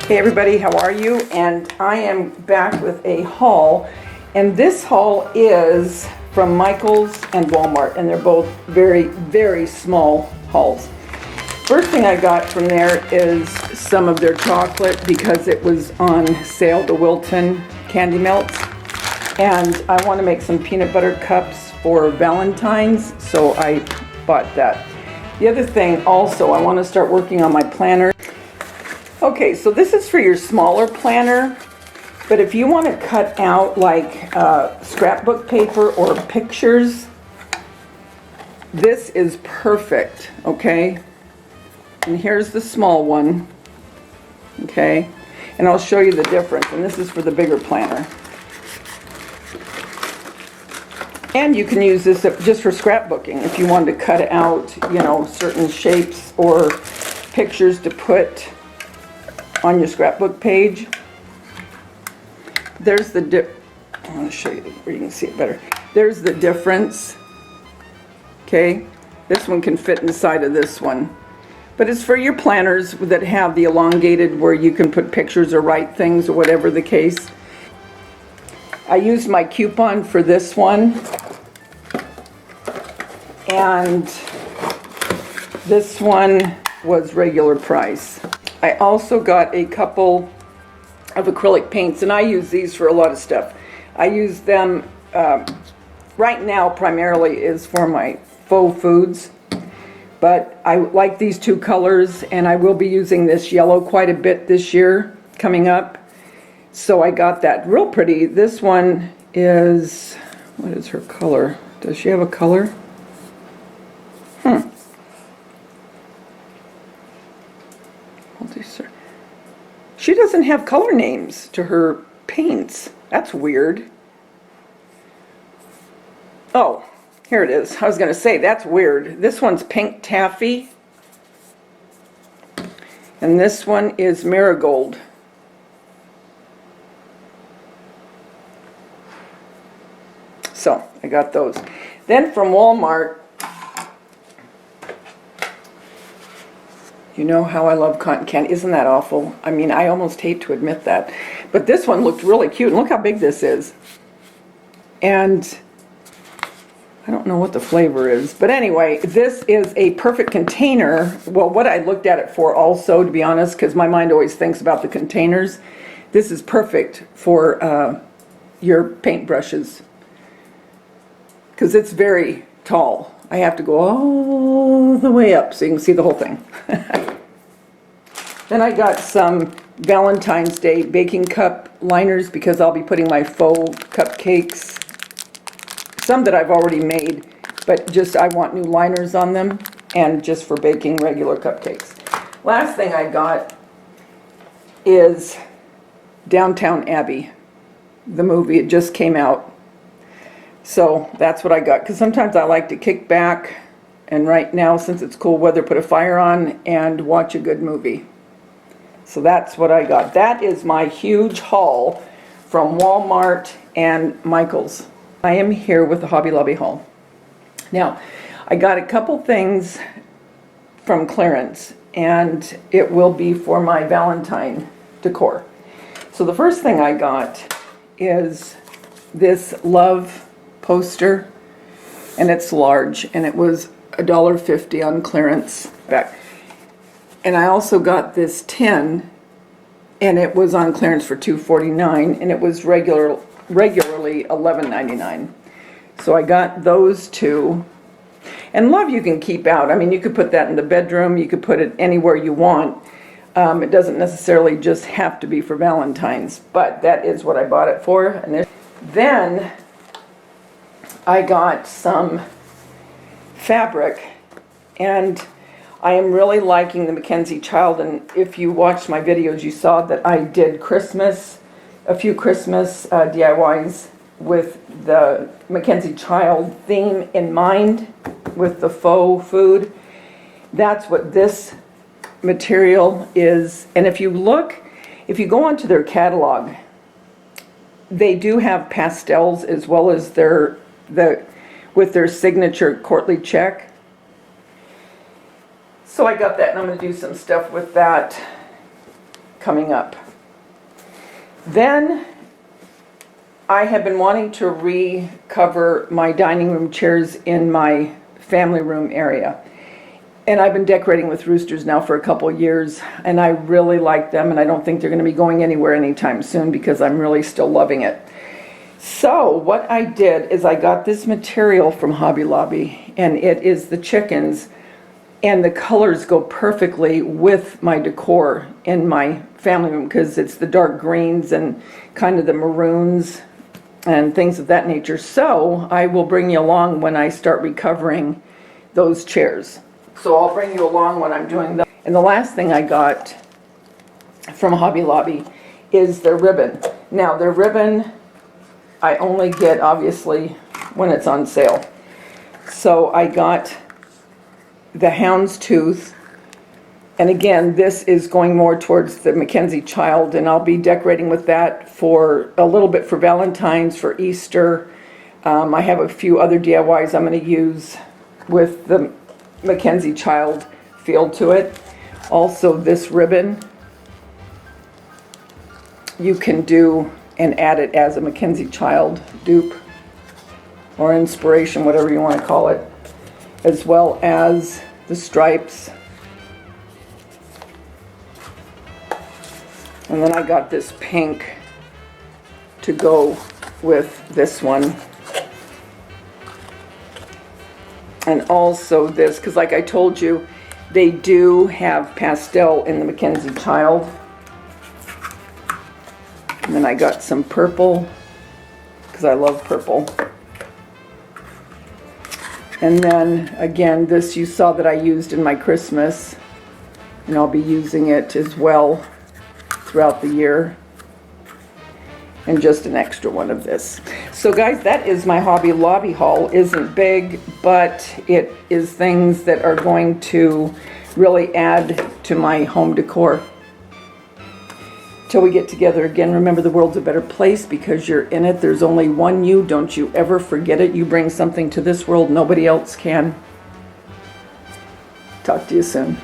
Hey everybody, how are you? And I am back with a haul, and this haul is from Michael's and Walmart, and they're both very, very small hauls. First thing I got from there is some of their chocolate because it was on sale, the Wilton Candy Melts, and I want to make some peanut butter cups for Valentine's, so I bought that. The other thing also, I want to start working on my planner. Okay, so this is for your smaller planner, but if you want to cut out like scrapbook paper or pictures, this is perfect, okay? And here's the small one, okay? And I'll show you the difference, and this is for the bigger planner. And you can use this just for scrapbooking if you wanted to cut out, you know, certain shapes or pictures to put on your scrapbook page. There's the I want to show you where you can see it better. There's the difference. Okay, this one can fit inside of this one, but it's for your planners that have the elongated where you can put pictures or write things or whatever the case. I used my coupon for this one, and this one was regular price. I also got a couple of acrylic paints, and I use these for a lot of stuff. I use them right now primarily is for my faux foods, but I like these two colors, and I will be using this yellow quite a bit this year coming up. So I got that real pretty. This one is, what is her color? Does she have a color? She doesn't have color names to her paints. That's weird. Oh, here it is. I was going to say, that's weird. This one's Pink Taffy. And this one is Marigold. So, I got those. Then from Walmart, you know how I love cotton candy. Isn't that awful? I mean, I almost hate to admit that. But this one looked really cute. And look how big this is. And I don't know what the flavor is. But anyway, this is a perfect container. Well, what I looked at it for also, to be honest, because my mind always thinks about the containers. This is perfect for your paintbrushes, because it's very tall. I have to go all the way up so you can see the whole thing. Then I got some Valentine's Day baking cup liners because I'll be putting my faux cupcakes, some that I've already made, but just I want new liners on them, and just for baking regular cupcakes. Last thing I got is Downtown Abbey, the movie. It just came out. So that's what I got, because sometimes I like to kick back, and right now, since it's cool weather, put a fire on and watch a good movie. So that's what I got. That is my huge haul from Walmart and Michael's. I am here with the Hobby Lobby haul. Now, I got a couple things from clearance, and it will be for my Valentine decor. So the first thing I got is this love poster, and it's large, and it was $1.50 on clearance back. And I also got this tin, and it was on clearance for $2.49, and it was regularly $11.99. So I got those two. And love you can keep out. I mean, you could put that in the bedroom, you could put it anywhere you want. It doesn't necessarily just have to be for Valentine's, but that is what I bought it for. And then I got some fabric, and I am really liking the Mackenzie Child, and if you watched my videos, you saw that I did a few Christmas DIYs with the Mackenzie Child theme in mind, with the faux food. That's what this material is. And if you go onto their catalog, they do have pastels as well as with their signature courtly check. So I got that, and I'm going to do some stuff with that coming up. Then I have been wanting to recover my dining room chairs in my family room area. And I've been decorating with roosters now for a couple years, and I really like them, and I don't think they're going to be going anywhere anytime soon because I'm really still loving it. So what I did is I got this material from Hobby Lobby, and it is the chickens, and the colors go perfectly with my decor in my family room because it's the dark greens and kind of the maroons and things of that nature. So I will bring you along when I start recovering those chairs. So I'll bring you along when I'm doing that. And the last thing I got from Hobby Lobby is their ribbon. Now their ribbon I only get obviously when it's on sale. So I got the houndstooth, and again this is going more towards the Mackenzie child, and I'll be decorating with that for a little bit for Valentine's, for Easter. I have a few other DIYs I'm going to use with the Mackenzie child feel to it. Also this ribbon you can do and add it as a Mackenzie child dupe or inspiration, whatever you want to call it, as well as the stripes. And then I got this pink to go with this one. And also this, because like I told you, they do have pastel in the Mackenzie child. And then I got some purple, because I love purple. And then again, this you saw that I used in my Christmas, and I'll be using it as well throughout the year. And just an extra one of this. So guys, that is my Hobby Lobby haul. Isn't big, but it is things that are going to really add to my home decor. Till we get together again, remember the world's a better place because you're in it. There's only one you. Don't you ever forget it. You bring something to this world nobody else can. Talk to you soon.